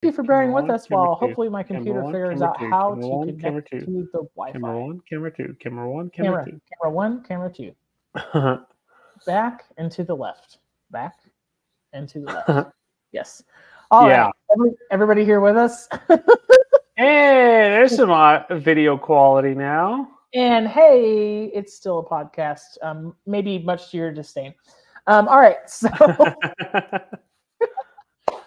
you for bearing with one, us camera while two, hopefully my camera computer one, figures camera out two, how camera to one, camera connect two, to the Wi-Fi. camera one, camera two, camera one, camera two. Camera 1, camera 2. Back and to the left. Back and to the left. Yes. All right. Everybody here with us? Hey, there's some video quality now. And hey, it's still a podcast. Maybe much to your disdain. All right. So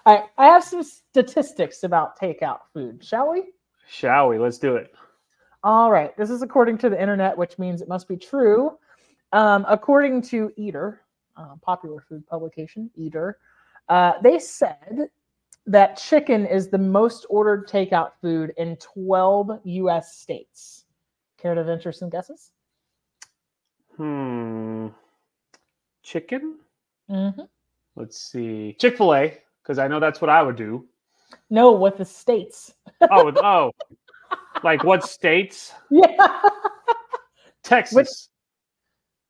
I have some statistics about takeout food. Shall we? Shall we? Let's do it. All right. This is according to the internet, which means it must be true. According to Eater, popular food publication, Eater, they said that chicken is the most ordered takeout food in 12 U.S. states. Care to venture some guesses? Chicken? Mm-hmm. Let's see. Chick-fil-A, because I know that's what I would do. No, what the states? Oh. Like what states? Yeah. Texas.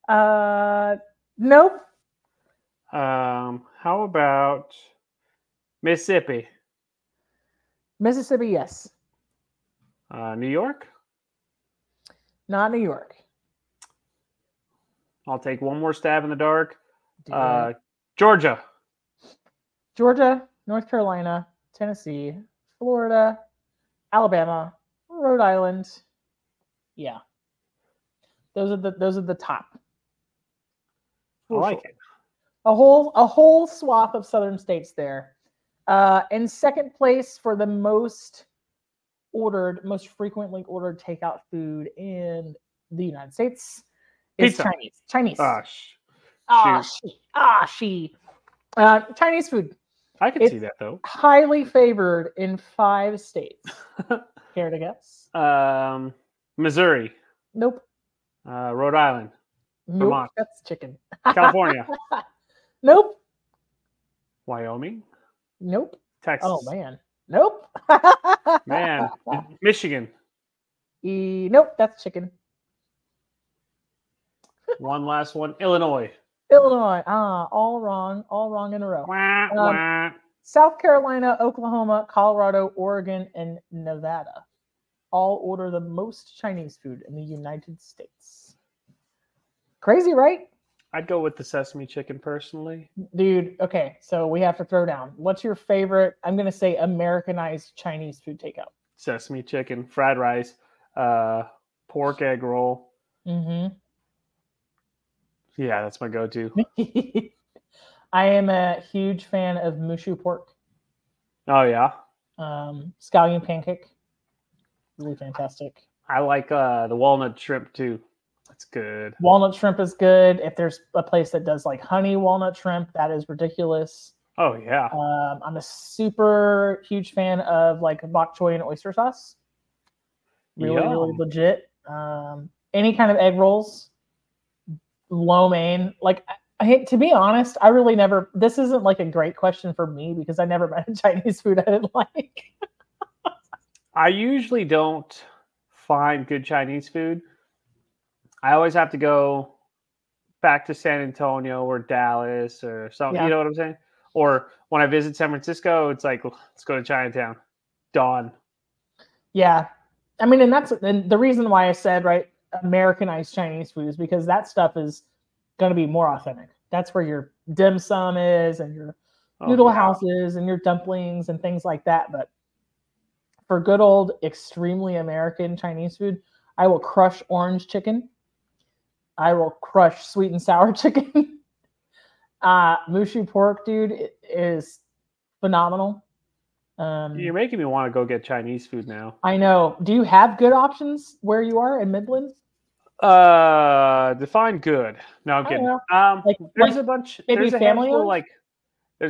Nope. How about Mississippi? Mississippi, yes. New York? Not New York. I'll take one more stab in the dark. Georgia. Georgia, North Carolina, Tennessee, Florida, Alabama, Rhode Island. Yeah. Those are the top. I like it. A whole swath of southern states there. In second place for the most frequently ordered takeout food in the United States is Pizza. Chinese. Chinese food. I can see that though. Highly favored in 5 states. Care to guess? Missouri. Nope. Rhode Island. Nope. Vermont. That's chicken. California. Nope. Wyoming. Nope. Texas. Oh man. Nope. Man. Michigan. Nope. That's chicken. One last one. Illinois. All wrong in a row. South Carolina, Oklahoma, Colorado, Oregon, and Nevada all order the most Chinese food in the United States. Crazy, right? I'd go with the sesame chicken personally. Dude, okay, so we have to throw down. What's your favorite, I'm going to say, Americanized Chinese food takeout? Sesame chicken, fried rice, pork egg roll. Mm-hmm. Yeah, that's my go-to. I am a huge fan of Mushu pork. Oh, yeah? Scallion pancake. Really fantastic. I like the walnut shrimp, too. That's good. Walnut shrimp is good. If there's a place that does like honey walnut shrimp, that is ridiculous. Oh, yeah. I'm a super huge fan of like bok choy and oyster sauce. Really legit. Any kind of egg rolls. Lo mein. Like, to be honest, I really never, this isn't like a great question for me because I never met a Chinese food I didn't like. I usually don't find good Chinese food. I always have to go back to San Antonio or Dallas or something. Yeah. You know what I'm saying? Or when I visit San Francisco, it's like, let's go to Chinatown. Dawn. Yeah. I mean, and the reason why I said, right, Americanized Chinese food is because that stuff is going to be more authentic. That's where your dim sum is and your noodle houses and your dumplings and things like that. But for good old, extremely American Chinese food, I will crush orange chicken. I will crush sweet and sour chicken. Mushu pork, dude, is phenomenal. You're making me want to go get Chinese food now. I know. Do you have good options where you are in Midland? Define good. No, I'm kidding. There's a bunch. There's a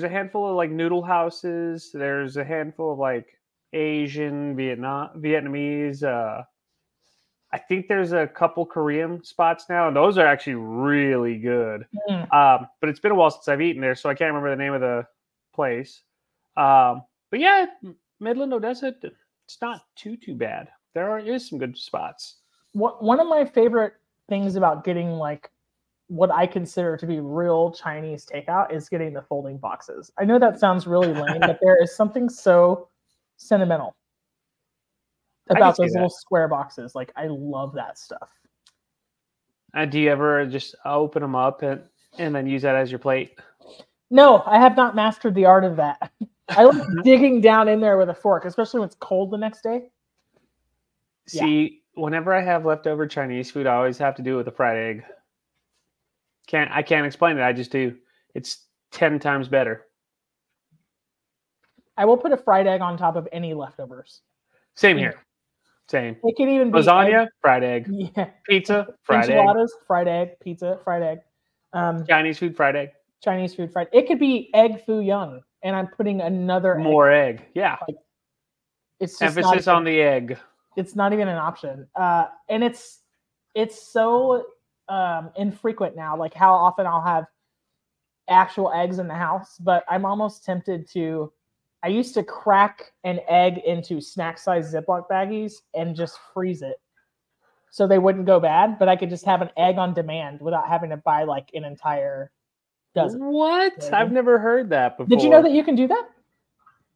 handful of like noodle houses. There's a handful of like Asian, Vietnamese. I think there's a couple Korean spots now, and those are actually really good. But it's been a while since I've eaten there, so I can't remember the name of the place. But yeah, Midland, Odessa, it's not too bad. There is some good spots. One of my favorite things about getting like what I consider to be real Chinese takeout is getting the folding boxes. I know that sounds really lame, but there is something so sentimental about those little square boxes. Like, I love that stuff. Do you ever just open them up and then use that as your plate? No, I have not mastered the art of that. I like digging down in there with a fork, especially when it's cold the next day. See, whenever I have leftover Chinese food, I always have to do it with a fried egg. I can't explain it. I just do. It's 10 times better. I will put a fried egg on top of any leftovers. Same here. Same. It can even be lasagna, fried egg. Yeah. Pizza, fried enchiladas, fried egg. Pizza, fried egg. Chinese food, fried egg. Chinese food, fried. It could be egg foo young, and I'm putting another more egg. Yeah. Like, it's just emphasis on the egg. It's not even an option. And it's so infrequent now, like how often I'll have actual eggs in the house, but I'm almost tempted to. I used to crack an egg into snack size Ziploc baggies and just freeze it so they wouldn't go bad, but I could just have an egg on demand without having to buy like an entire dozen. What? I've never heard that before. Did you know that you can do that?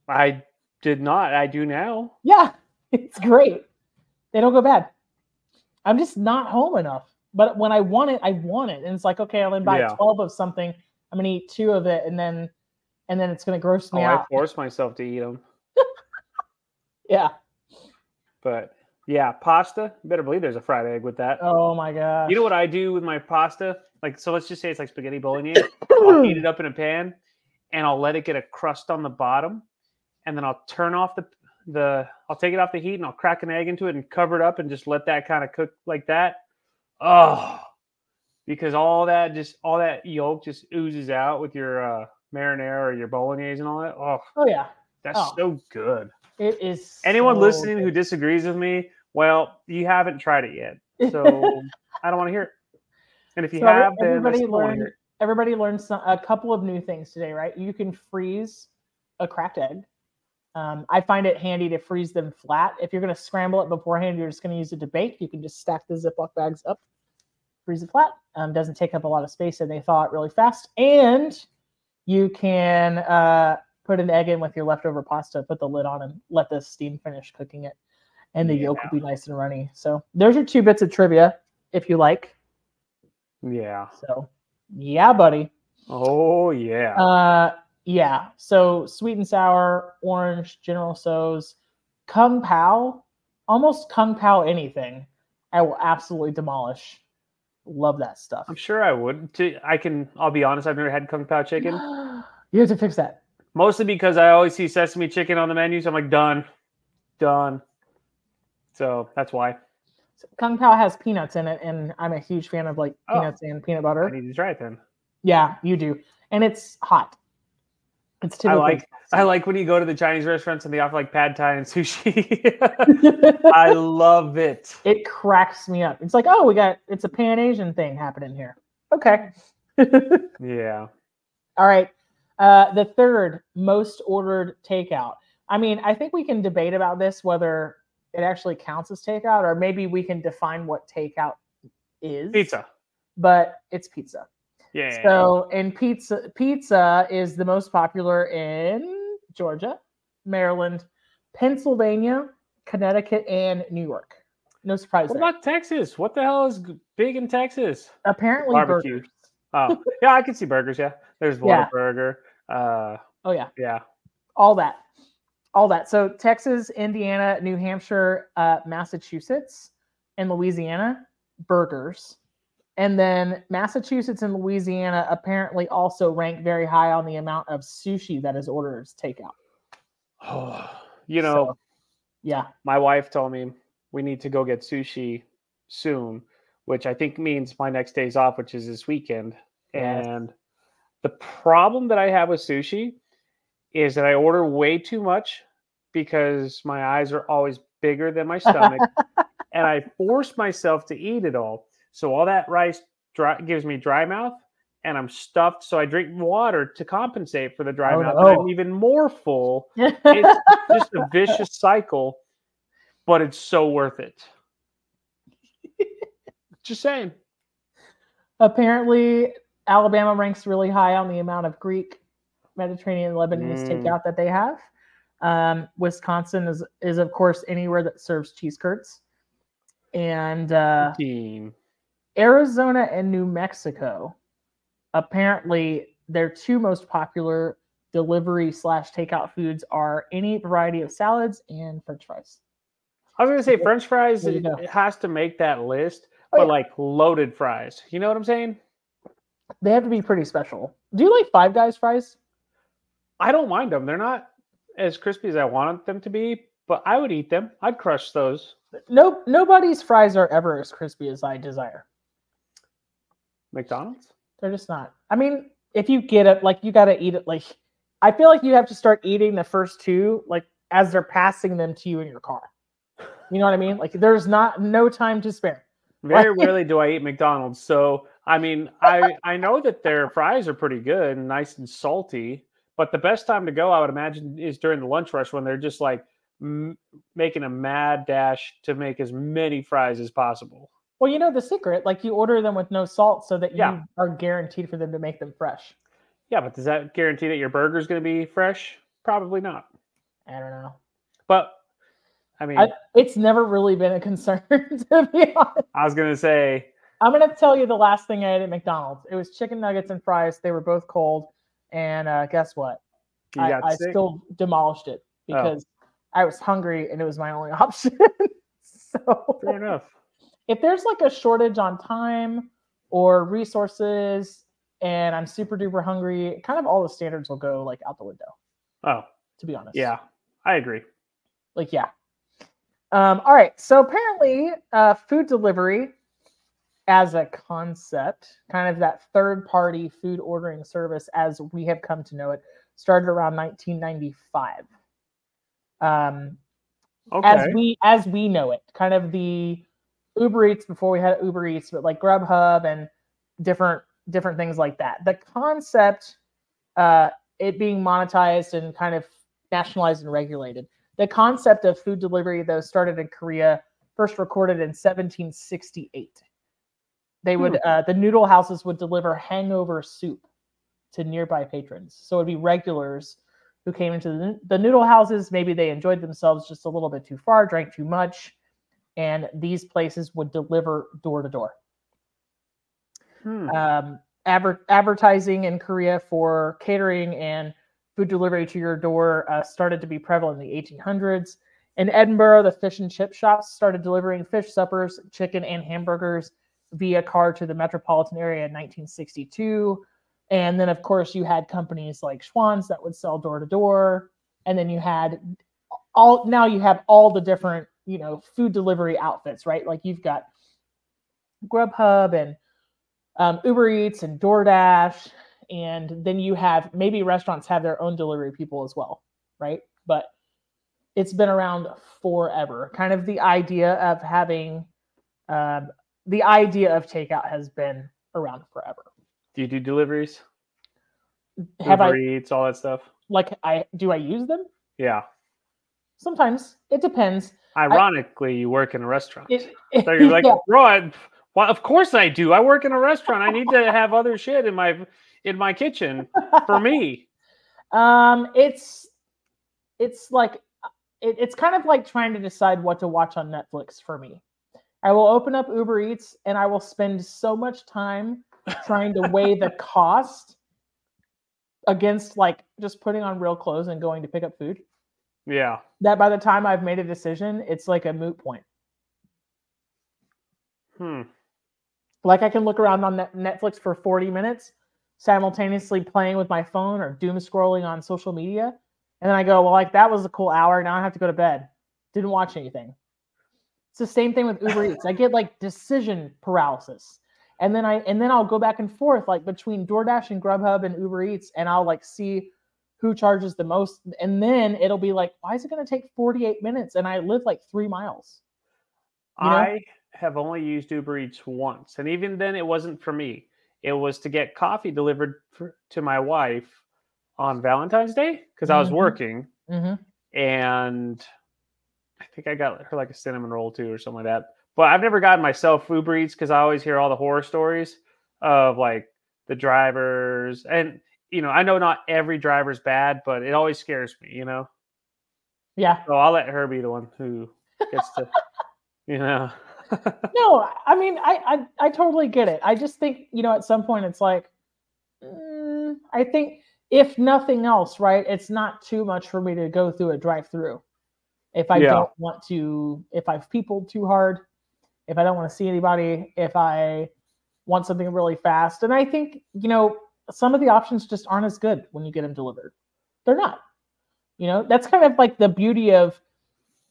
I did not. I do now. Yeah, it's great. They don't go bad. I'm just not home enough. But when I want it, I want it. And it's like, okay, I'm going to buy 12 of something. I'm going to eat 2 of it, and then it's going to gross me out. I force myself to eat them. Yeah. But, yeah, pasta. You better believe there's a fried egg with that. Oh, my gosh. You know what I do with my pasta? Like, so let's just say it's like spaghetti bolognese. I'll heat it up in a pan, and I'll let it get a crust on the bottom, and then I'll turn off I'll take it off the heat, and I'll crack an egg into it and cover it up and just let that kind of cook like that. Oh, because all that yolk just oozes out with your marinara or your bolognese and all that. Oh yeah, that's so good. It is. Anyone listening who disagrees with me, well, you haven't tried it yet, so I don't want to hear it. And if you have, then everybody learned a couple of new things today, right? You can freeze a cracked egg. I find it handy to freeze them flat. If you're going to scramble it beforehand, you're just going to use it to bake. You can just stack the Ziploc bags up, freeze it flat. Doesn't take up a lot of space, and they thaw it really fast. And you can put an egg in with your leftover pasta, put the lid on, and let the steam finish cooking it. And the yolk will be nice and runny. So there's your 2 bits of trivia, if you like. Yeah. So, yeah, buddy. Oh, yeah. Yeah, so sweet and sour, orange, General Tso's, Kung Pao, almost Kung Pao anything, I will absolutely demolish. Love that stuff. I'm sure I would. I'll be honest, I've never had Kung Pao chicken. You have to fix that. Mostly because I always see sesame chicken on the menu, so I'm like, done. So that's why. So Kung Pao has peanuts in it, and I'm a huge fan of like peanuts and peanut butter. I need to try it then. Yeah, you do. And it's hot. It's typically I like when you go to the Chinese restaurants and they offer like pad thai and sushi. I love it. It cracks me up. It's like, oh, it's a Pan Asian thing happening here. Okay. Yeah. All right. The third most ordered takeout. I mean, I think we can debate about this, whether it actually counts as takeout, or maybe we can define what takeout is. Pizza. But it's pizza. Yeah. So, and pizza is the most popular in Georgia, Maryland, Pennsylvania, Connecticut, and New York. No surprise. What about Texas? What the hell is big in Texas? Apparently, barbecue. Burgers. Oh, yeah, I can see burgers. Yeah, there's Whataburger. Oh yeah. Yeah. All that. So Texas, Indiana, New Hampshire, Massachusetts, and Louisiana, burgers. And then Massachusetts and Louisiana apparently also rank very high on the amount of sushi that is ordered as takeout. Oh, yeah. My wife told me we need to go get sushi soon, which I think means my next day's off, which is this weekend. Yes. And the problem that I have with sushi is that I order way too much because my eyes are always bigger than my stomach, and I force myself to eat it all. So all that rice gives me dry mouth, and I'm stuffed. So I drink water to compensate for the dry mouth. And I'm even more full. It's just a vicious cycle, but it's so worth it. Just saying. Apparently, Alabama ranks really high on the amount of Greek, Mediterranean, Lebanese takeout that they have. Wisconsin is of course anywhere that serves cheese curds. And Arizona and New Mexico, apparently their two most popular delivery / takeout foods are any variety of salads and French fries. I was going to say French fries, it has to make that list, but like loaded fries. You know what I'm saying? They have to be pretty special. Do you like Five Guys fries? I don't mind them. They're not as crispy as I want them to be, but I would eat them. I'd crush those. Nobody's fries are ever as crispy as I desire. McDonald's? They're just not. I mean, if you get it, like you got to eat it. Like I feel like you have to start eating the first two, like as they're passing them to you in your car. You know what I mean? Like there's no time to spare. Very rarely do I eat McDonald's. So, I mean, I know that their fries are pretty good and nice and salty, but the best time to go, I would imagine, is during the lunch rush when they're just like making a mad dash to make as many fries as possible. Well, you know the secret, like you order them with no salt so that you are guaranteed for them to make them fresh. Yeah, but does that guarantee that your burger is going to be fresh? Probably not. I don't know. But I mean, it's never really been a concern, to be honest. I was going to say. I'm going to tell you the last thing I ate at McDonald's. It was chicken nuggets and fries. They were both cold. And guess what? I still demolished it because I was hungry and it was my only option. So fair enough. If there's like a shortage on time or resources and I'm super duper hungry, kind of all the standards will go like out the window. Oh, to be honest. Yeah, I agree. Like, yeah. All right. So apparently food delivery as a concept, kind of that third-party food ordering service as we have come to know it, started around 1995. As we know it, kind of the Uber Eats before we had Uber Eats, but like Grubhub and different things like that. The concept, it being monetized and kind of nationalized and regulated. The concept of food delivery, though, started in Korea, first recorded in 1768. They would the noodle houses would deliver hangover soup to nearby patrons. So it'd be regulars who came into the noodle houses. Maybe they enjoyed themselves just a little bit too far, drank too much, and these places would deliver door to door. Advertising in Korea for catering and food delivery to your door started to be prevalent in the 1800s. In Edinburgh, the fish and chip shops started delivering fish suppers, chicken, and hamburgers via car to the metropolitan area in 1962. And then, of course, you had companies like Schwann's that would sell door to door. And then you had all the different, food delivery outfits, right? Like you've got Grubhub and Uber Eats and DoorDash. And then you have, maybe restaurants have their own delivery people as well, right? But it's been around forever. Kind of the idea of having, the idea of takeout has been around forever. Do you do deliveries? Uber Eats, all that stuff? Do I use them? Yeah. Sometimes. It depends. Ironically, you work in a restaurant. So you're like, Rod, well, of course I do. I work in a restaurant. I need to have other shit in my kitchen for me. It's like it's kind of like trying to decide what to watch on Netflix for me. I will open up Uber Eats and I will spend so much time trying to weigh the cost against like just putting on real clothes and going to pick up food. Yeah. That by the time I've made a decision, it's like a moot point. Like I can look around on Netflix for 40 minutes, simultaneously playing with my phone or doom scrolling on social media. And then I go, well, like that was a cool hour. Now I have to go to bed. Didn't watch anything. It's the same thing with Uber Eats. I get like decision paralysis. And then I'll go back and forth like between DoorDash and Grubhub and Uber Eats, and I'll like see who charges the most. And then it'll be like, why is it going to take 48 minutes? And I live like 3 miles. I have only used Uber Eats once. And even then it wasn't for me. It was to get coffee delivered to my wife on Valentine's Day because I was working. And I think I got her like a cinnamon roll too or something like that. But I've never gotten myself Uber Eats because I always hear all the horror stories of like the drivers. And, I know not every driver's bad, but it always scares me, Yeah. So I'll let her be the one who gets to, you know. No, I mean, I totally get it. I just think, at some point it's like, I think if nothing else, right, it's not too much for me to go through a drive-through. If I don't want to, if I've peopled too hard, if I don't want to see anybody, if I want something really fast. And I think, some of the options just aren't as good when you get them delivered. They're not. That's kind of like the beauty of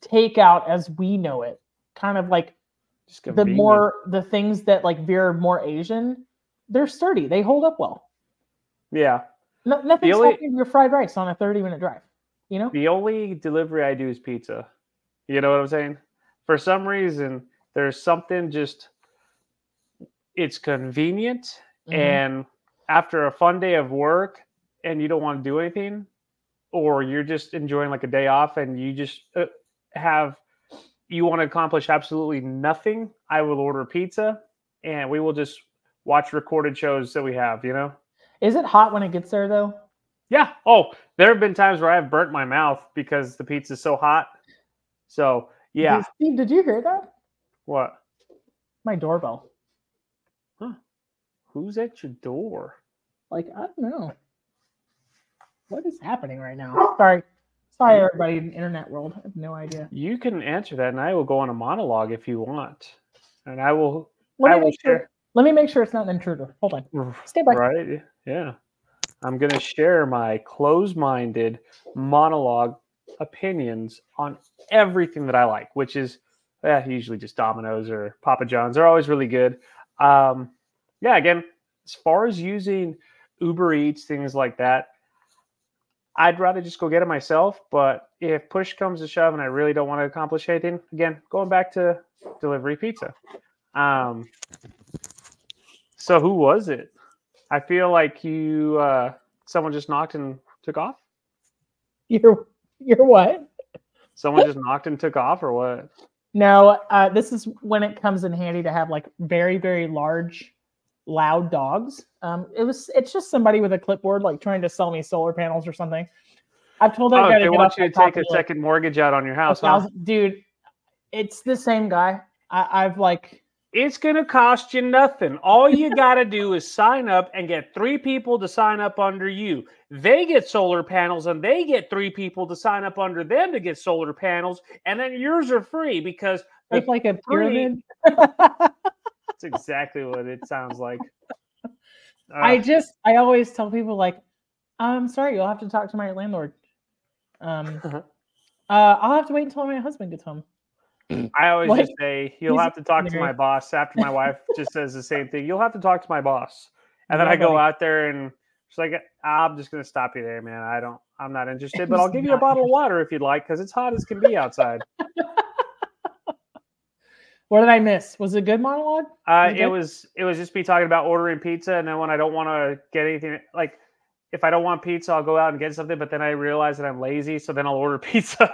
takeout as we know it. Kind of like the things that like veer more Asian, they're sturdy. They hold up well. Yeah. Nothing's stopping your fried rice on a 30-minute drive. The only delivery I do is pizza. You know what I'm saying? For some reason, there's something just, it's convenient. And after a fun day of work and you don't want to do anything, or you're just enjoying like a day off and you just you want to accomplish absolutely nothing, I will order pizza and we will just watch recorded shows that we have, Is it hot when it gets there though? Yeah. Oh, there have been times where I've burnt my mouth because the pizza's so hot. So, yeah. Steve, did you hear that? What? My doorbell. Huh. Who's at your door? Like, I don't know. What is happening right now? Sorry, everybody in the internet world. I have no idea. You can answer that, and I will go on a monologue if you want. And I will. Let me make sure it's not an intruder. Hold on. Stay by. Right? Yeah. I'm going to share my closed-minded monologue opinions on everything that I like, which is usually just Domino's or Papa John's. They're always really good. Again, as far as using Uber Eats, things like that, I'd rather just go get it myself. But if push comes to shove and I really don't want to accomplish anything, again, going back to delivery pizza. So who was it? I feel like someone just knocked and took off. You're what? Someone just knocked and took off, or what? No, this is when it comes in handy to have like very, very large, loud dogs. It's just somebody with a clipboard like trying to sell me solar panels or something. I've told that guy they want you to take a second mortgage out on your house, huh? Dude, it's the same guy. I've like. It's going to cost you nothing. All you got to do is sign up and get 3 people to sign up under you. They get solar panels and they get 3 people to sign up under them to get solar panels. And then yours are free because it's like a pyramid. That's exactly what it sounds like. I always tell people like, I'm sorry, you'll have to talk to my landlord. I'll have to wait until my husband gets home. I always just say, you'll have to talk to my boss. After my wife just says the same thing. You'll have to talk to my boss. And then I go out there and she's like, I'm just going to stop you there, man. I'm not interested, but I'll give you a bottle of water if you'd like, because it's hot as can be outside. What did I miss? Was it a good monologue? It was just me talking about ordering pizza. And then when I don't want to get anything, like if I don't want pizza, I'll go out and get something. But then I realize that I'm lazy. So then I'll order pizza.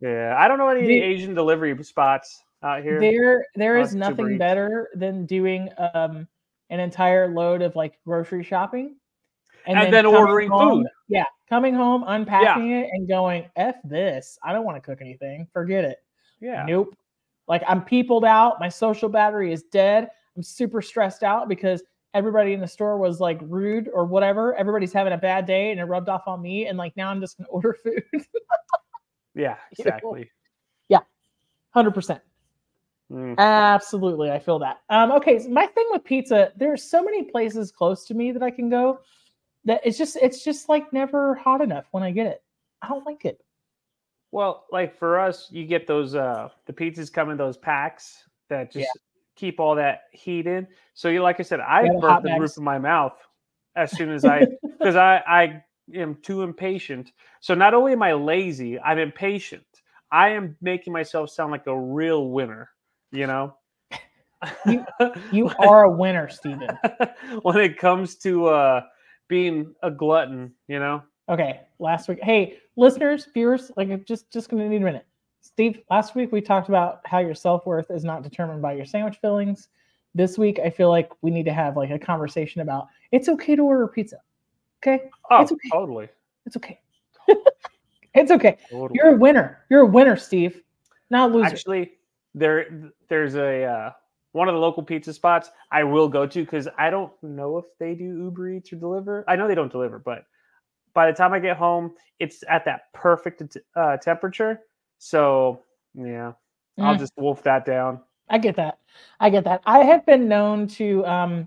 Yeah, I don't know any Asian delivery spots out here. There is nothing better than doing an entire load of like grocery shopping and then ordering food. Yeah, coming home, unpacking it, and going, F this. I don't want to cook anything. Forget it. Yeah. Nope. Like I'm peopled out. My social battery is dead. I'm super stressed out because everybody in the store was like rude or whatever. Everybody's having a bad day and it rubbed off on me. And like now I'm just gonna order food. Yeah, exactly. Yeah, 100%. Absolutely, I feel that. Okay, so my thing with pizza, there's so many places close to me that I can go that it's just like never hot enough when I get it. I don't like it. Well, like for us, you get those the pizzas come in those packs that just keep all that heat in. So like I said, I burnt the roof of my mouth as soon as because I am too impatient. So not only am I lazy, I'm impatient. I am making myself sound like a real winner, you are a winner, Steven. When it comes to being a glutton, Okay, last week. Hey, listeners, viewers, like just going to need a minute. Steve, last week we talked about how your self-worth is not determined by your sandwich fillings. This week I feel like we need to have like a conversation about it's okay to order pizza. Okay? Oh, it's okay. Totally. It's okay. It's okay. Totally. You're a winner. You're a winner, Steve. Not a loser. Actually, there's a one of the local pizza spots I will go to because I don't know if they do Uber Eats or deliver. I know they don't deliver, but by the time I get home, it's at that perfect temperature. So yeah, I'll just wolf that down. I get that. I have been known to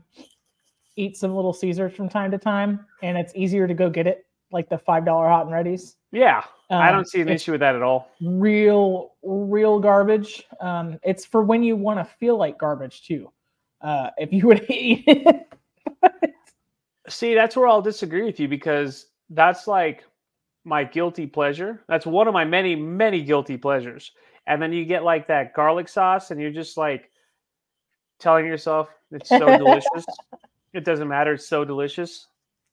eat some Little Caesars from time to time, and it's easier to go get it, like the $5 hot and readies. Yeah, I don't see an issue with that at all. Real garbage. It's for when you want to feel like garbage too. If you would eat it. See, that's where I'll disagree with you because that's like my guilty pleasure. That's one of my many, many guilty pleasures. And then you get like that garlic sauce and you're just like telling yourself it's so delicious. It doesn't matter. It's so delicious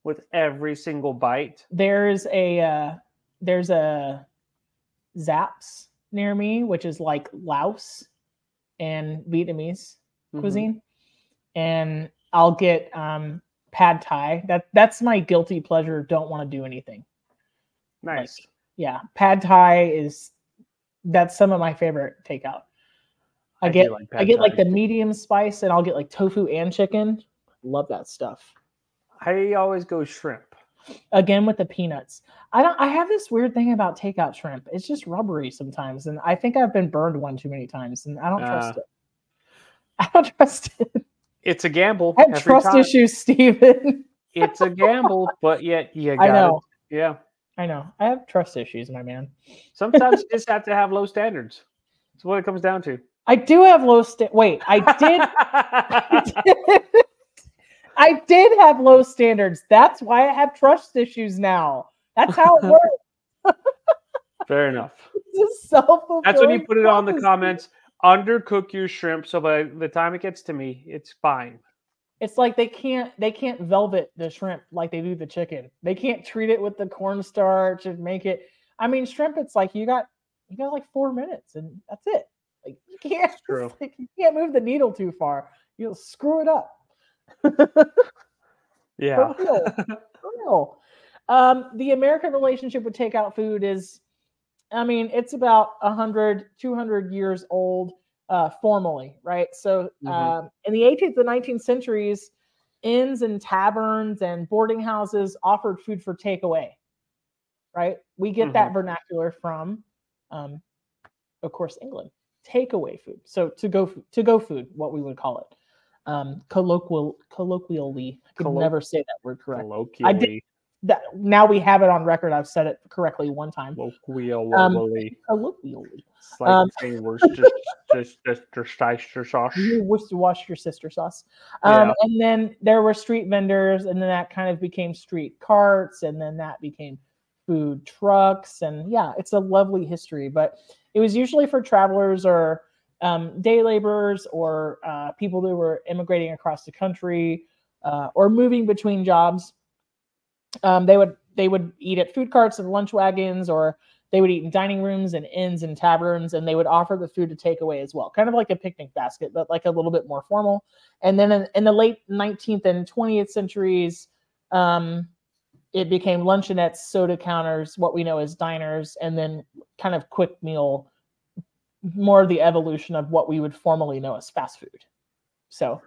with every single bite. There's a Zapp's near me, which is like Laos and Vietnamese cuisine. And I'll get pad thai. That's my guilty pleasure. Don't want to do anything. Nice. Like, yeah. Pad thai that's some of my favorite takeout. I get like the medium spice and I'll get like tofu and chicken. Love that stuff. I always go shrimp. Again with the peanuts. I have this weird thing about takeout shrimp. It's just rubbery sometimes. And I think I've been burned one too many times and I don't trust it. I don't trust it. It's a gamble. I have trust issues, Steven. It's a gamble, but yet you got it. Yeah. I know. I have trust issues, my man. Sometimes you just have to have low standards. That's what it comes down to. I do have low Wait, I did have low standards. That's why I have trust issues now. That's how it works. Fair enough. That's when you put it on the comments. Undercook your shrimp so by the time it gets to me, it's fine. It's like they can't velvet the shrimp like they do the chicken. They can't treat it with the cornstarch and make it. I mean, shrimp. It's like you got like 4 minutes and that's it. Like you can't move the needle too far. You'll screw it up. Yeah. For real. The American relationship with takeout food is, I mean, it's about 100, 200 years old. Formally, right? So in the 18th and 19th centuries, inns and taverns and boarding houses offered food for takeaway, right? We get that vernacular from, of course, England. Takeaway food. So to go food, what we would call it. Colloquially. I could never say that word correctly. Colloquially. I did that. Now we have it on record. I've said it correctly one time. Colloquially. It's like saying Worcestershire sauce. You Worcestershire sauce. And then there were street vendors, and then that kind of became street carts, and then that became food trucks. And yeah, it's a lovely history, but it was usually for travelers or day laborers or people who were immigrating across the country or moving between jobs. They would eat at food carts and lunch wagons, or they would eat in dining rooms and inns and taverns, and they would offer the food to take away as well, kind of like a picnic basket, but like a little bit more formal. And then in the late 19th and 20th centuries, it became luncheonettes, soda counters, what we know as diners, and then kind of quick meal, more of the evolution of what we would formally know as fast food. So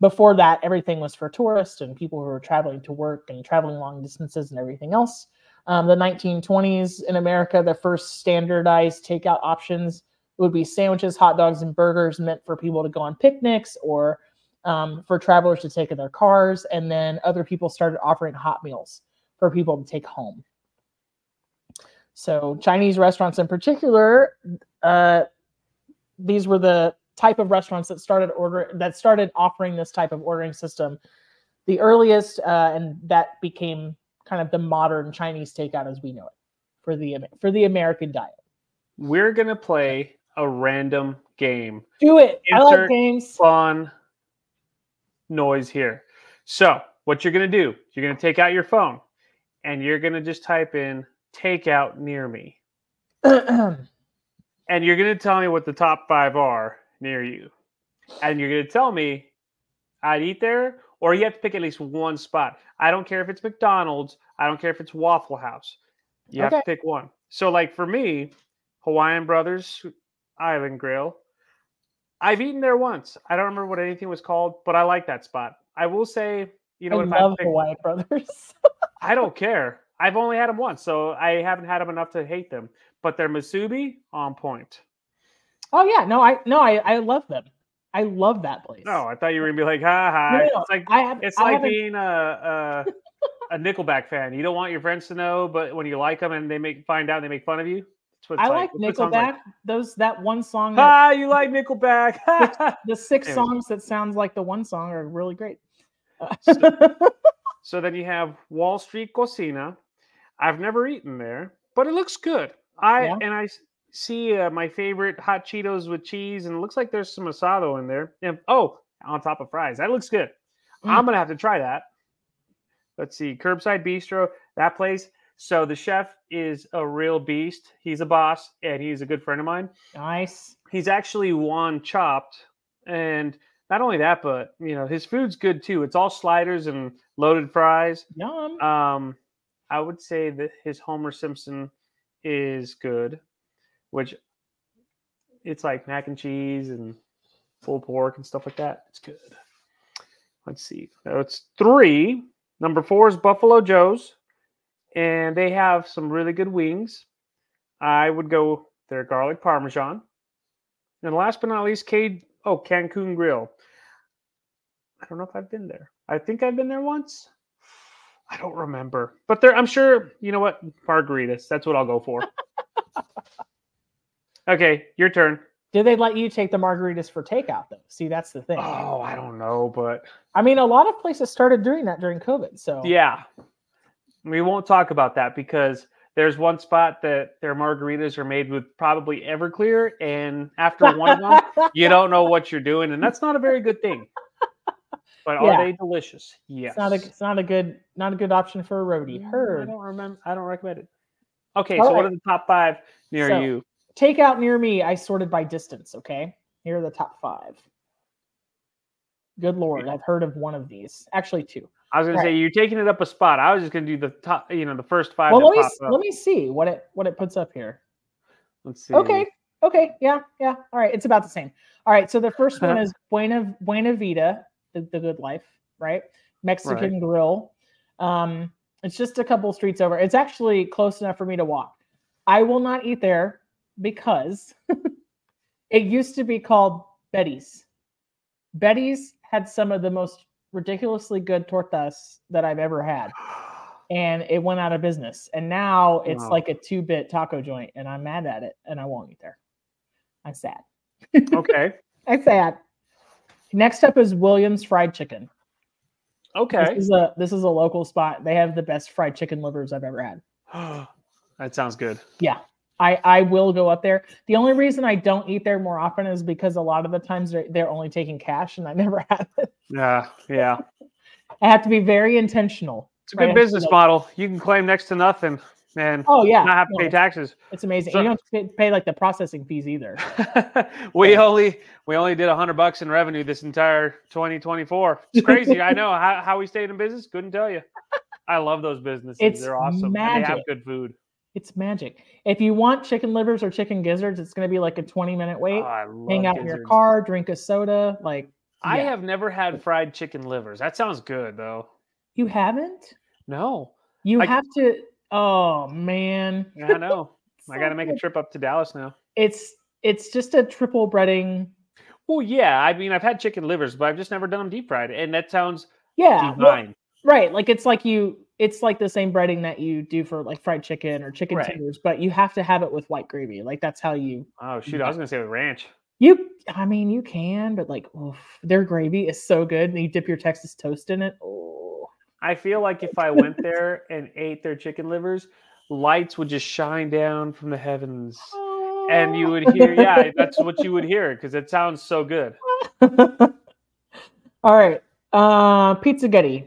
before that, everything was for tourists and people who were traveling to work and traveling long distances and everything else. The 1920s in America, the first standardized takeout options would be sandwiches, hot dogs, and burgers meant for people to go on picnics or for travelers to take in their cars. And then other people started offering hot meals for people to take home. So Chinese restaurants in particular, these were the type of restaurants that started offering this type of ordering system. The earliest, and that became kind of the modern Chinese takeout as we know it for the American diet. We're gonna play a random game. Do it. I like games. Fun noise here. So what you're gonna do? You're gonna take out your phone and you're gonna just type in "takeout near me," and you're gonna tell me what the top 5 are near you, and you're gonna tell me I'd eat there. Or you have to pick at least one spot. I don't care if it's McDonald's. I don't care if it's Waffle House. You have to pick one. So, like for me, Hawaiian Brothers Island Grill. I've eaten there once. I don't remember what anything was called, but I like that spot. I will say, you know, I love Hawaiian Brothers. I don't care. I've only had them once, so I haven't had them enough to hate them. But their musubi on point. Oh yeah, I love them. I love that place. No, I thought you were gonna be like, ha ha. No, it's like being a Nickelback fan. You don't want your friends to know, but when you like them and they find out and they make fun of you. I like Nickelback. That one song. You like Nickelback. the 6 songs that sounds like the one song are really great. So then you have Wall Street Cocina. I've never eaten there, but it looks good. I see my favorite hot Cheetos with cheese, and it looks like there's some asado in there. And, on top of fries. That looks good. I'm gonna have to try that. Let's see, Curbside Bistro. That place. So the chef is a real beast. He's a boss, and he's a good friend of mine. Nice. He's actually won Chopped, and not only that, but his food's good too. It's all sliders and loaded fries. Yum. I would say that his Homer Simpson is good, which it's like mac and cheese and pulled pork and stuff like that. It's good. Let's see. So it's 3. Number 4 is Buffalo Joe's. And they have some really good wings. I would go their garlic parmesan. And last but not least, Cancun Grill. I don't know if I've been there. I think I've been there once. I don't remember. But I'm sure, you know what? Margaritas. That's what I'll go for. Okay, your turn. Did they let you take the margaritas for takeout, though? See, that's the thing. Oh, I don't know, but... I mean, a lot of places started doing that during COVID, so... Yeah. We won't talk about that because there's one spot that their margaritas are made with probably Everclear, and after one of them, you don't know what you're doing, and that's not a very good thing. But are they delicious? Yes. It's not a good option for a roadie. Heard. I don't recommend it. Okay, so what are the top 5 near you? Takeout near me, I sorted by distance. Okay, here are the top 5. Good Lord, I've heard of one of these. Actually, 2. I was going to say you're taking it up a spot. I was just going to do the top, the first 5. Well, let me see what it puts up here. Let's see. Okay, yeah. All right, it's about the same. All right, so the first one is Buena Vida, the Good Life, right? Mexican Grill. It's just a couple streets over. It's actually close enough for me to walk. I will not eat there because it used to be called Betty's. Betty's had some of the most ridiculously good tortas that I've ever had, and it went out of business, and now it's like a 2-bit taco joint, and I'm mad at it, and I won't eat there. I'm sad. Okay. I'm sad. Next up is Williams Fried Chicken. Okay. This is a local spot. They have the best fried chicken livers I've ever had. That sounds good. Yeah. I will go up there. The only reason I don't eat there more often is because a lot of the times they're only taking cash, and I never have it. Yeah. I have to be very intentional. It's a good business model. You can claim next to nothing, man. Oh yeah, not have to pay taxes. It's amazing. You don't have to pay like the processing fees either. we only did $100 in revenue this entire 2024. It's crazy. I know how we stayed in business. Couldn't tell you. I love those businesses. They're awesome. Magic. And they have good food. It's magic. If you want chicken livers or chicken gizzards, it's going to be like a 20-minute wait. Hang out in your car, drink a soda. I have never had fried chicken livers. That sounds good, though. You haven't? No. You have to. Oh man. Yeah, I know. I got to make a trip up to Dallas now. It's just a triple breading. Well, yeah. I mean, I've had chicken livers, but I've just never done them deep fried, and that sounds divine. Well, right. It's like the same breading that you do for like fried chicken or chicken tenders, but you have to have it with white gravy. Like that's how you. Oh shoot! I was gonna say with ranch. You can, but their gravy is so good, and you dip your Texas toast in it. Oh. I feel like if I went there and ate their chicken livers, lights would just shine down from the heavens, and you would hear. Yeah, that's what you would hear because it sounds so good. All right, Pizzaghetti.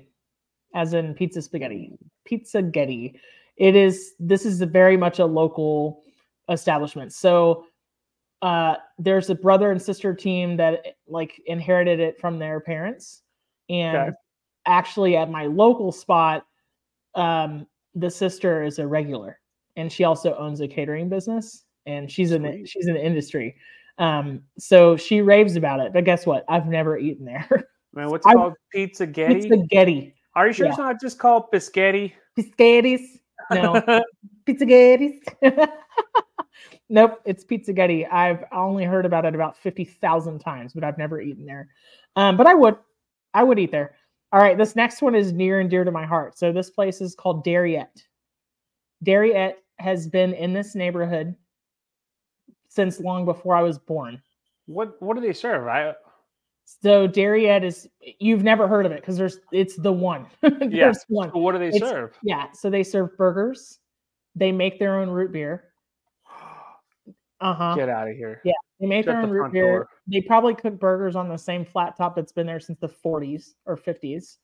As in pizza spaghetti. Pizzaghetti. This is very much a local establishment. So there's a brother and sister team that inherited it from their parents. And actually at my local spot, the sister is a regular. and she also owns a catering business, and she's in the industry. So she raves about it. But guess what? I've never eaten there. Man, what's it called? Pizzaghetti? Pizzaghetti. Are you sure it's not just called Biscotti? Biscottis? No. Pizzaghettis. Nope, it's Pizzaghetti. I've only heard about it about 50,000 times, but I've never eaten there. But I would eat there. All right, this next one is near and dear to my heart. So this place is called Darriette. Darriette has been in this neighborhood since long before I was born. What do they serve? So Darriette is, you've never heard of it because it's the one. There's one. So what do they serve? Yeah, so they serve burgers. They make their own root beer. Get out of here. Yeah, they make their own root beer. They probably cook burgers on the same flat top that's been there since the 40s or 50s.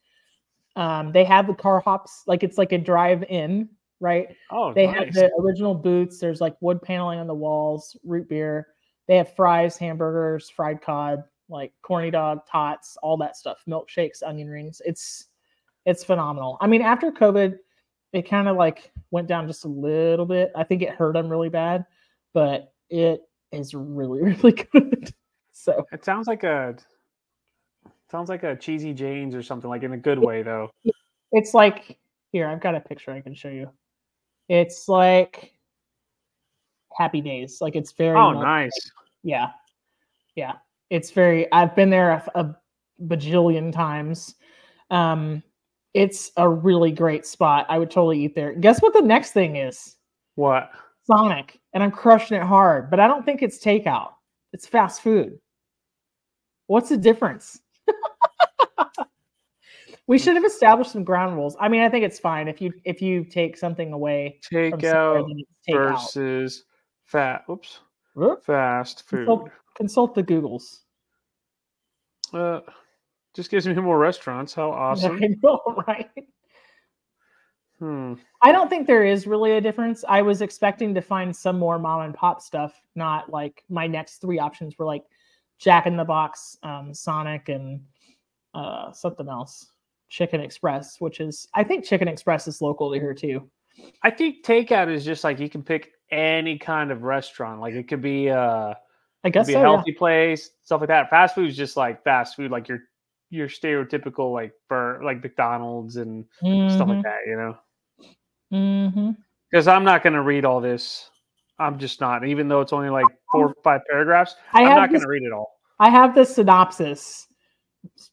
They have the car hops, like it's like a drive-in, right? Oh, they have the original booths. There's like wood paneling on the walls, root beer. They have fries, hamburgers, fried cod, like corny dog, tots, all that stuff, milkshakes, onion rings. It's phenomenal. I mean, after COVID, it kind of like went down just a little bit. I think it hurt them really bad, but it is really, really good. So it sounds like a Cheesy Jane's or something, like in a good way though. It's like, here, I've got a picture I can show you. It's like Happy Days. Like it's very nice. Yeah. It's very, I've been there a bajillion times. It's a really great spot. I would totally eat there. Guess what the next thing is? What? Sonic. And I'm crushing it hard, but I don't think it's takeout. It's fast food. What's the difference? We should have established some ground rules. I mean, I think it's fine if you take something away. Takeout versus fast food. Consult the Googles. Just gives me more restaurants. How awesome! I know, right? I don't think there is really a difference. I was expecting to find some more mom and pop stuff. Not like my next three options were like Jack in the Box, Sonic, and something else. Chicken Express, which is, I think Chicken Express is local to here too. I think takeout is just like you can pick any kind of restaurant. Like it could be I guess a healthy place, stuff like that. Fast food is just like fast food, like your stereotypical like McDonald's and stuff like that, you know. Because I'm not going to read all this. I'm just not, even though it's only like 4 or 5 paragraphs. I'm not going to read it all. I have the synopsis.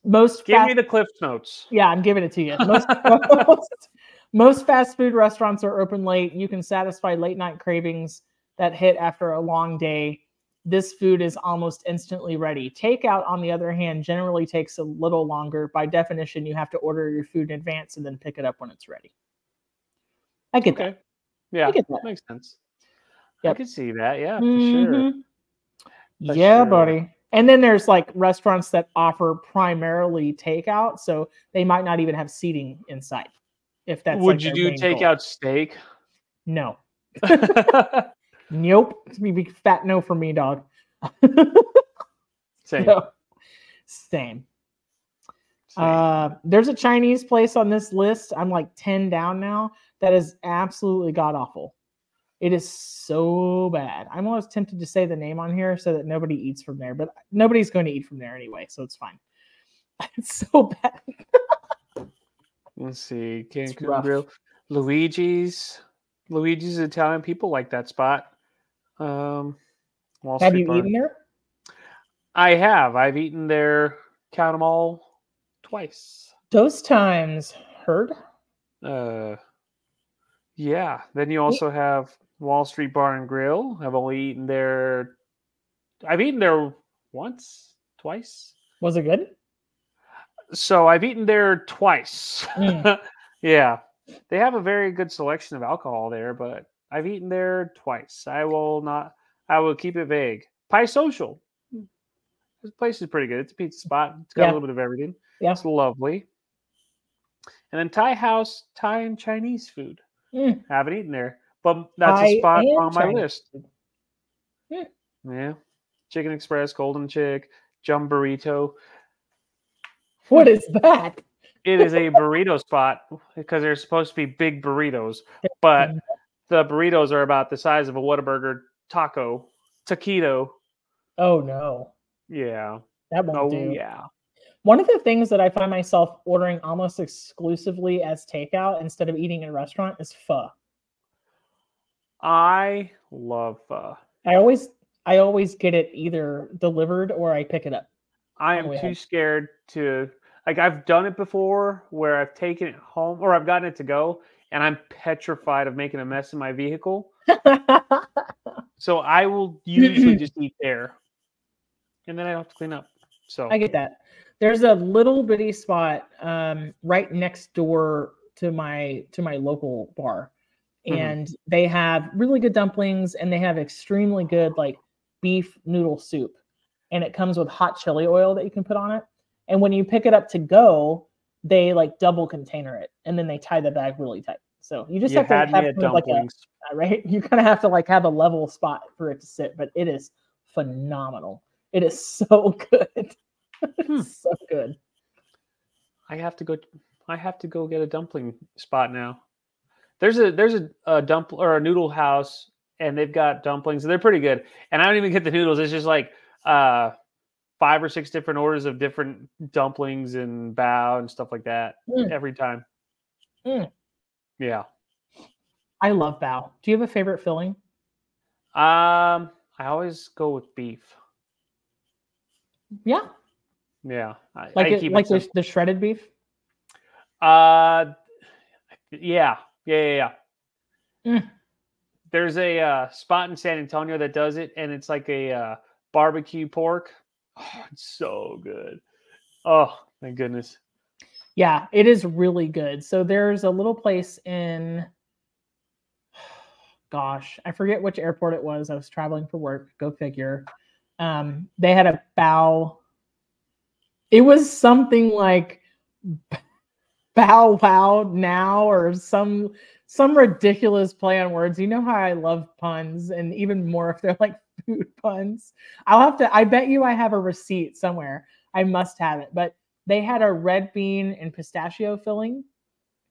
Give me the Cliff Notes. Yeah, I'm giving it to you. Most fast food restaurants are open late. You can satisfy late night cravings that hit after a long day. This food is almost instantly ready. Takeout, on the other hand, generally takes a little longer. By definition, you have to order your food in advance and then pick it up when it's ready. I get that. Yeah, that makes sense. Yep. I can see that. Yeah, for sure. Yeah, buddy. And then there's like restaurants that offer primarily takeout, so they might not even have seating inside. If that's would you do takeout steak? No. Nope. It's a big fat no for me, dog. Same. No. Same. There's a Chinese place on this list. I'm like 10 down now. That is absolutely god awful. It is so bad. I'm almost tempted to say the name on here so that nobody eats from there, but nobody's going to eat from there anyway, so it's fine. It's so bad. Let's see. Cancun Grill. Luigi's Italian. People like that spot. Have you eaten there? I have. I've eaten there, count them all, twice. Those times. Heard? Yeah. Then you also have Wall Street Bar and Grill. I've eaten there once, twice. Was it good? So I've eaten there twice. Yeah. They have a very good selection of alcohol there, but I've eaten there twice. I will keep it vague. Pie Social. This place is pretty good. It's a pizza spot. It's got a little bit of everything. Yeah. It's lovely. And then Thai House, Thai and Chinese food. Haven't eaten there, but that's a spot on my list. Yeah. Chicken Express, Golden Chick, Jum Burrito. What is that? It is a burrito spot because they're supposed to be big burritos, but the burritos are about the size of a Whataburger taquito. Oh no. Yeah. That won't do. Yeah. One of the things that I find myself ordering almost exclusively as takeout instead of eating in a restaurant is pho. I love pho. I always get it either delivered or I pick it up. I am too scared to, like, I've done it before where I've taken it home or I've gotten it to go and I'm petrified of making a mess in my vehicle. So I will usually just eat there and then I don't have to clean up. So I get that. There's a little bitty spot right next door to my local bar. And they have really good dumplings and they have extremely good like beef noodle soup. And it comes with hot chili oil that you can put on it. And when you pick it up to go, they like double container it and then they tie the bag really tight. So you just have to have kind of like right? You kind of have to like have a level spot for it to sit, but it is phenomenal. It is so good. So good. I have to go get a dumpling spot now. There's a dumpling or a noodle house and they've got dumplings and they're pretty good. And I don't even get the noodles. It's just like 5 or 6 different orders of different dumplings and bao and stuff like that every time. Yeah. I love bao. Do you have a favorite filling? I always go with beef. Yeah. Yeah. The shredded beef? Yeah. There's a spot in San Antonio that does it, and it's like a barbecue pork. Oh, it's so good. Oh, my goodness. Yeah, it is really good. So there's a little place in, gosh, I forget which airport it was. I was traveling for work. Go figure. They had a bao. It was something like Bow Wow Now or some ridiculous play on words. You know how I love puns, and even more if they're like food puns. I bet you I have a receipt somewhere. I must have it. But they had a red bean and pistachio filling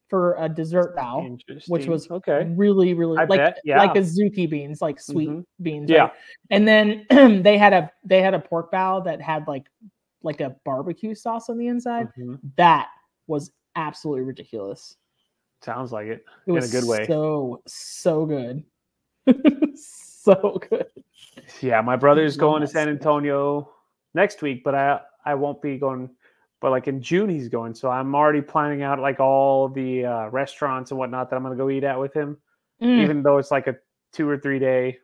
for a dessert bao, which was really, really like a zuki beans, like sweet beans. Yeah. Right? And then they had a pork bao that had like a barbecue sauce on the inside. That was absolutely ridiculous. Sounds like it. It was in a good way. So good. So good. Yeah, my brother's going to San Antonio next week, but I won't be going. But like in June he's going, so I'm already planning out like all the restaurants and whatnot that I'm going to go eat at with him. Even though it's like a 2 or 3 day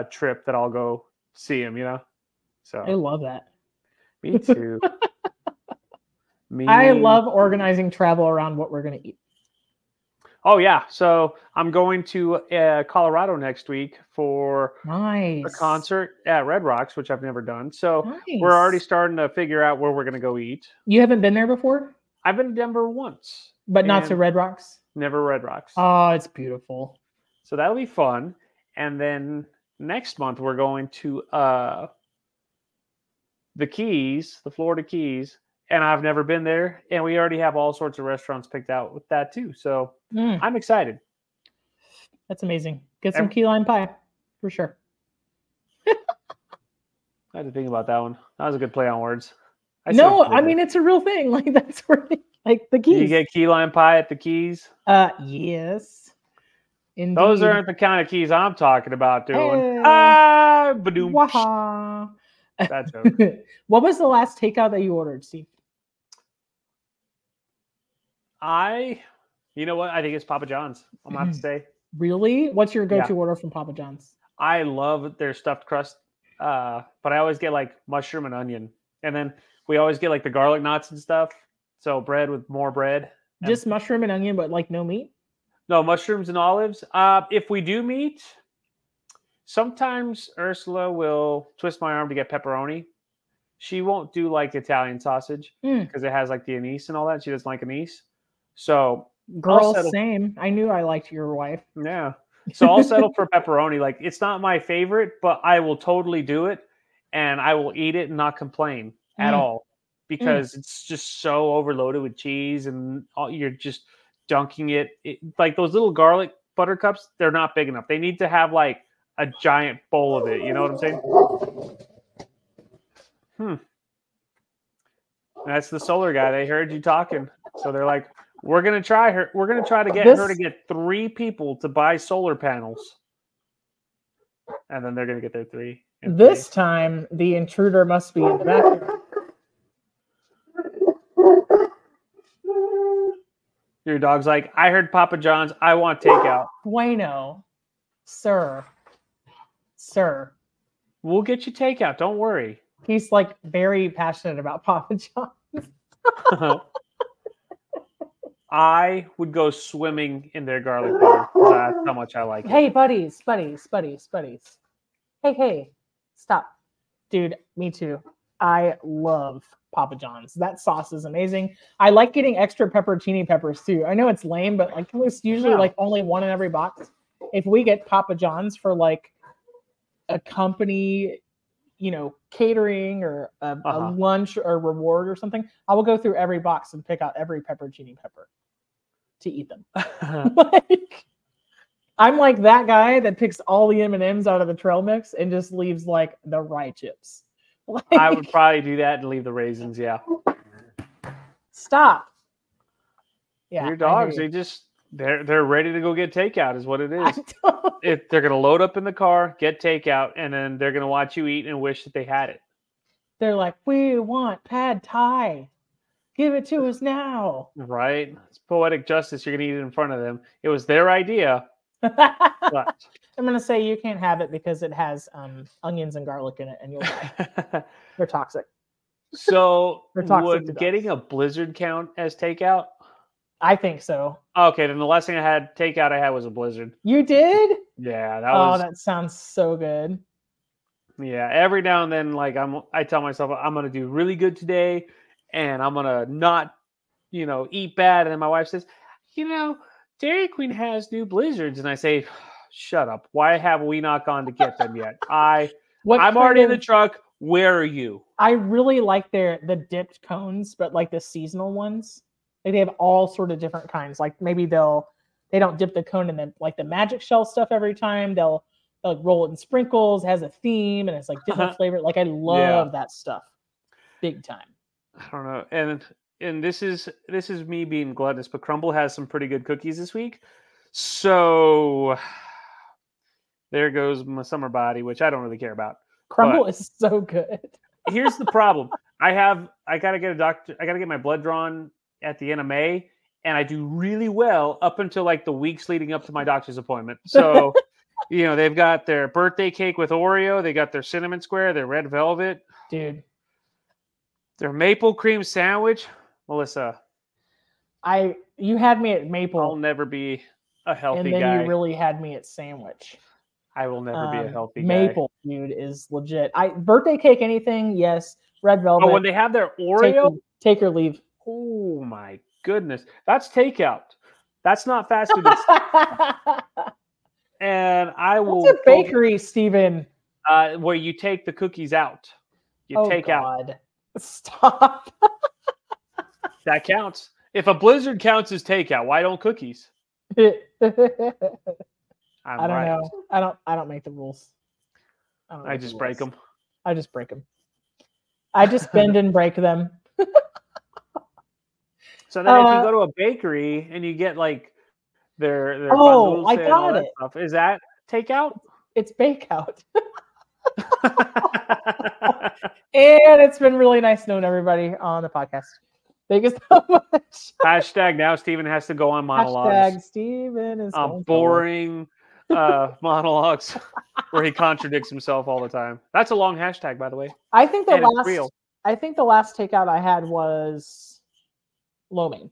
trip that I'll go see him. You know. So I love that. Me too. I love organizing travel around what we're going to eat. Oh, yeah. So I'm going to Colorado next week for a concert at Red Rocks, which I've never done. So we're already starting to figure out where we're going to go eat. You haven't been there before? I've been to Denver once. But not to Red Rocks? Never Red Rocks. Oh, it's beautiful. So that'll be fun. And then next month we're going to the Keys, the Florida Keys. And I've never been there. And we already have all sorts of restaurants picked out with that too. So I'm excited. That's amazing. Get some key lime pie for sure. I had to think about that one. That was a good play on words. I mean, it's a real thing. Like that's where like the Keys. You get key lime pie at the Keys? Yes. Indeed. Those aren't the kind of keys I'm talking about doing. Waha. That joke. What was the last takeout that you ordered, Steve? You know what? I think it's Papa John's. I'm going to have to say. Really? What's your go-to order from Papa John's? I love their stuffed crust, but I always get like mushroom and onion. And then we always get like the garlic knots and stuff. So bread with more bread. Just mushroom and onion, but like no meat? No, mushrooms and olives. If we do meat, sometimes Ursula will twist my arm to get pepperoni. She won't do like Italian sausage because it has like the anise and all that. She doesn't like anise. So same. I knew I liked your wife. Yeah. So I'll settle for pepperoni. Like it's not my favorite, but I will totally do it and I will eat it and not complain at all because it's just so overloaded with cheese and you're just dunking it. Like those little garlic buttercups, they're not big enough. They need to have like a giant bowl of it. You know what I'm saying? That's the solar guy. They heard you talking, so they're like, "We're gonna try her. We're gonna try to get her to get 3 people to buy solar panels, and then they're gonna get their 3." This time, the intruder must be in the bathroom. Your dog's like, "I heard Papa John's. I want takeout." Bueno, sir. We'll get you takeout. Don't worry. He's like very passionate about Papa John's. I would go swimming in their garlic butter. That's how much I like it. Hey, buddies. Hey, stop. Dude, me too. I love Papa John's. That sauce is amazing. I like getting extra pepperoni peppers too. I know it's lame, but like it's usually like only one in every box. If we get Papa John's for like a company, catering or a lunch or reward or something, I will go through every box and pick out every pepperoni pepper to eat them. I'm like that guy that picks all the M&Ms out of the trail mix and just leaves like the rye chips. I would probably do that and leave the raisins. Yeah. Stop. Yeah. Your dogs, they're ready to go get takeout is what it is. If they're going to load up in the car, get takeout, and then they're going to watch you eat and wish that they had it. They're like, "We want pad thai. Give it to us now." Right? It's poetic justice. You're going to eat it in front of them. It was their idea. But I'm going to say you can't have it because it has onions and garlic in it, and you'll die. They're toxic. So would getting a Blizzard count as takeout? I think so. Okay, then the last thing I had was a Blizzard. You did? Yeah, that sounds so good. Yeah, every now and then, like I tell myself I'm gonna do really good today, and I'm gonna not, eat bad. And then my wife says, Dairy Queen has new Blizzards, and I say, shut up. Why have we not gone to get them yet? I'm already in the truck. Where are you? I really like the dipped cones, but like the seasonal ones. Like they have all sort of different kinds. Like maybe they don't dip the cone in the magic shell stuff every time. They'll roll it in sprinkles, has a theme, and it's like different flavor. Like I love that stuff, big time. I don't know, and this is me being gluttonous, but Crumbl has some pretty good cookies this week. So there goes my summer body, which I don't really care about. Crumbl is so good. Here's the problem: I gotta get my blood drawn at the end of May, and I do really well up until like the weeks leading up to my doctor's appointment. So, they've got their birthday cake with Oreo, they got their cinnamon square, their red velvet, dude, their maple cream sandwich. Melissa, you had me at maple. I'll never be a healthy guy. And then you really had me at sandwich. I will never be a healthy guy. Maple, dude, is legit. Birthday cake, anything, yes. Red velvet. Oh, when they have their Oreo, take or leave. Oh my goodness, that's takeout. That's not fast food. And I will. What's a bakery, Steven? Where you take the cookies out. You take out. Stop. That counts. If a Blizzard counts as takeout, why don't cookies? I don't know. I don't make the rules. I just break them. I just break them. I just bend and break them. So then if you go to a bakery and you get like their I got it. Stuff, is that takeout? It's bakeout. And it's been really nice knowing everybody on the podcast. Thank you so much. Hashtag now Steven has to go on monologues. Hashtag Steven is boring monologues where he contradicts himself all the time. That's a long hashtag, by the way. I think the last takeout I had was lo mein.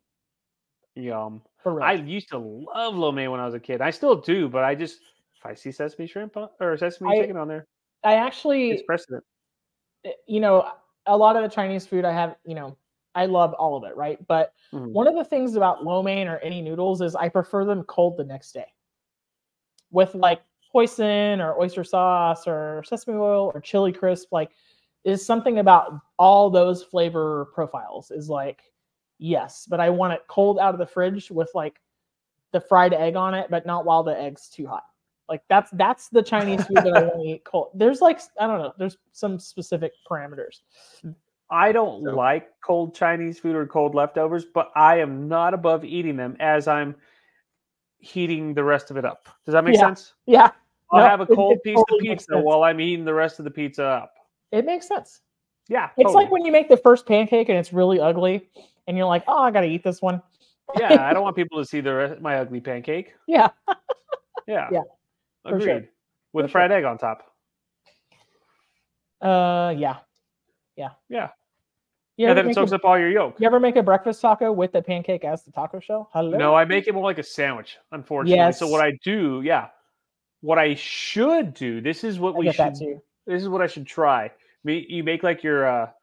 Yum. I used to love lo mein when I was a kid. I still do, but if I see sesame shrimp or sesame chicken on there, I actually it's precedent. A lot of the Chinese food I have, I love all of it, right? But one of the things about lo mein or any noodles is I prefer them cold the next day with like hoisin or oyster sauce or sesame oil or chili crisp. Like, is something about all those flavor profiles is like, yes, but I want it cold out of the fridge with like the fried egg on it, but not while the egg's too hot. Like that's the Chinese food that I want to eat cold. There's like, I don't know, there's some specific parameters. I don't like cold Chinese food or cold leftovers, but I am not above eating them as I'm heating the rest of it up. Does that make sense? Yeah. I'll have a cold piece of pizza while I'm eating the rest of the pizza up. It makes sense. Yeah. It's like when you make the first pancake and it's really ugly and you're like, oh, I got to eat this one. Yeah. I don't want people to see my ugly pancake. Yeah. Yeah. Yeah. Agreed. Sure. With a fried egg on top. Yeah. Yeah. Yeah. Yeah, then it soaks up all your yolk. You ever make a breakfast taco with the pancake as the taco shell? Hello? No, I make it more like a sandwich, unfortunately. Yes. So what I do, what I should do, this is what this is what I should try. You make like your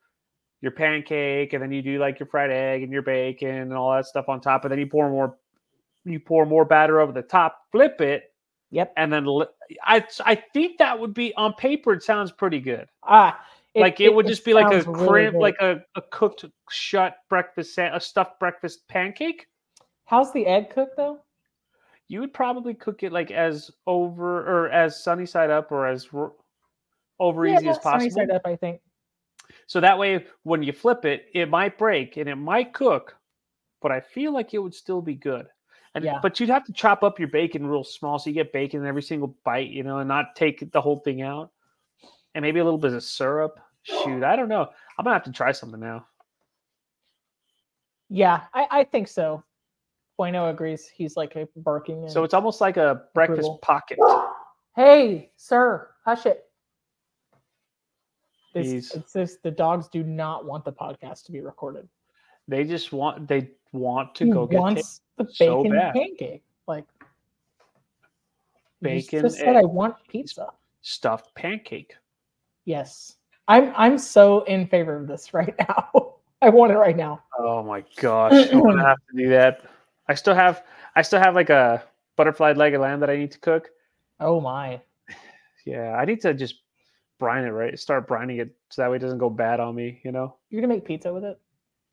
pancake, and then you do like your fried egg and your bacon and all that stuff on top, and then you pour more batter over the top, flip it. Yep. And then I think that would be, on paper, it sounds pretty good. It would just be like a really like a cooked shut breakfast, a stuffed breakfast pancake. How's the egg cooked though? You would probably cook it like as sunny side up or as over easy as possible. Sunny side up, I think. So that way, when you flip it, it might break and it might cook, but I feel like it would still be good. But you'd have to chop up your bacon real small so you get bacon in every single bite, and not take the whole thing out. And maybe a little bit of syrup. Shoot, I don't know. I'm going to have to try something now. Yeah, I think so. Bueno agrees. He's like barking. So it's almost like a breakfast pocket. Hey, sir, hush it. It's this, the dogs do not want the podcast to be recorded. They want to go get the bacon pancake. Like, bacon. Just said I want pizza. Stuffed pancake. Yes. I'm so in favor of this right now. I want it right now. Oh my gosh. I'm gonna have to do that. I still have like a butterfly leg of lamb that I need to cook. Oh my. Yeah, I need to just brine it, right? Start brining it so that way it doesn't go bad on me, You're gonna make pizza with it?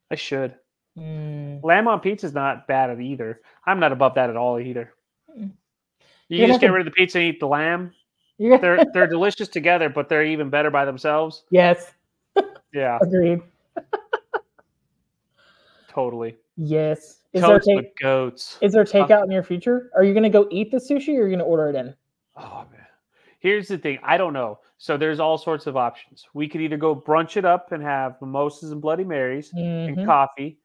I should. Lamb on pizza is not bad either. I'm not above that at all either. You just get rid of the pizza and eat the lamb. They're delicious together, but they're even better by themselves. Yes. Yeah. Agreed. Totally. Yes. Toast with goats. Is there takeout in your future? Are you going to go eat the sushi or are you going to order it in? Oh, man. Here's the thing. I don't know. So there's all sorts of options. We could either go brunch it up and have mimosas and Bloody Marys and coffee,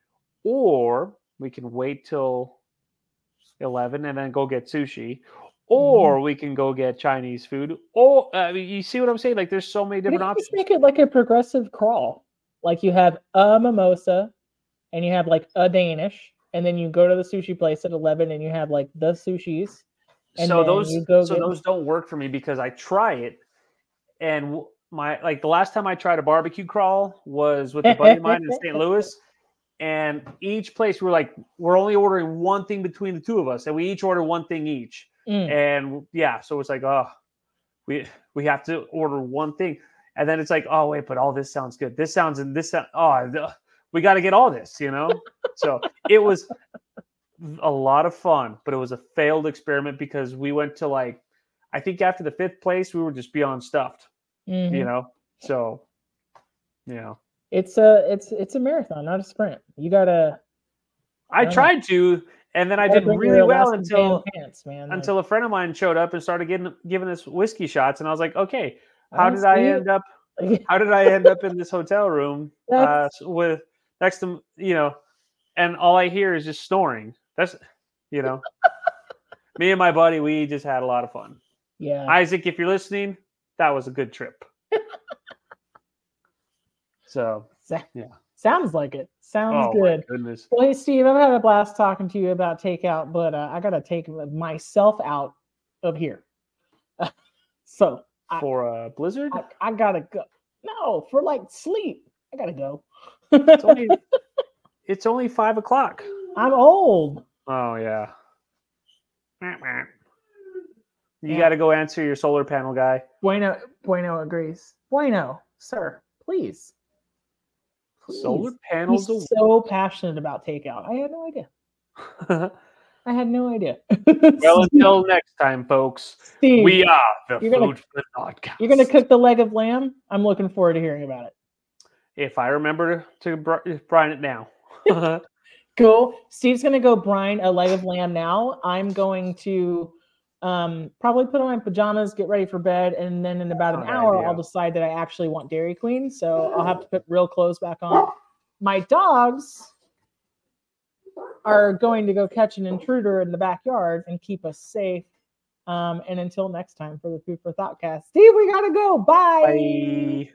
or we can wait till 11 and then go get sushi. Or we can go get Chinese food. Or you see what I'm saying? Like, there's so many different options. Just make it like a progressive crawl. Like, you have a mimosa, and you have like a Danish, and then you go to the sushi place at 11, and you have like the sushis. And so those don't work for me because I try it, and the last time I tried a barbecue crawl was with a buddy of mine in St. Louis. And each place we're only ordering one thing between the two of us, and we each order one thing each. And so it's like, we have to order one thing, and then it's like, oh wait, but all this sounds good. This sounds we got to get all this, So it was a lot of fun, but it was a failed experiment because we went to I think after the 5th place we were just beyond stuffed, So, it's a marathon, not a sprint. You gotta. I tried to. And then I did really well until a friend of mine showed up and started giving us whiskey shots, and I was like, okay, how did I end up in this hotel room with next to and all I hear is just snoring. That's me and my buddy, we just had a lot of fun. Yeah, Isaac, if you're listening, that was a good trip. So yeah. Sounds like it. Sounds good. My goodness. Well, hey, Steve, I've had a blast talking to you about takeout, but I got to take myself out of here. For a blizzard? I got to go. No, for sleep. I got to go. It's only 5 o'clock. I'm old. Oh, yeah. You got to go answer your solar panel guy. Bueno agrees. Bueno, sir, please. Solar panels. He's so passionate about takeout. I had no idea. I had no idea. Well, until next time, folks. Steve, we are the Food for Thought. You're gonna cook the leg of lamb. I'm looking forward to hearing about it. If I remember to brine it now. Cool. Steve's gonna go brine a leg of lamb now. I'm going to probably put on my pajamas, get ready for bed, and then in about an hour, I'll decide that I actually want Dairy Queen. So I'll have to put real clothes back on. My dogs are going to go catch an intruder in the backyard and keep us safe. And until next time for the Food for Thoughtcast, Steve, we gotta go. Bye. Bye.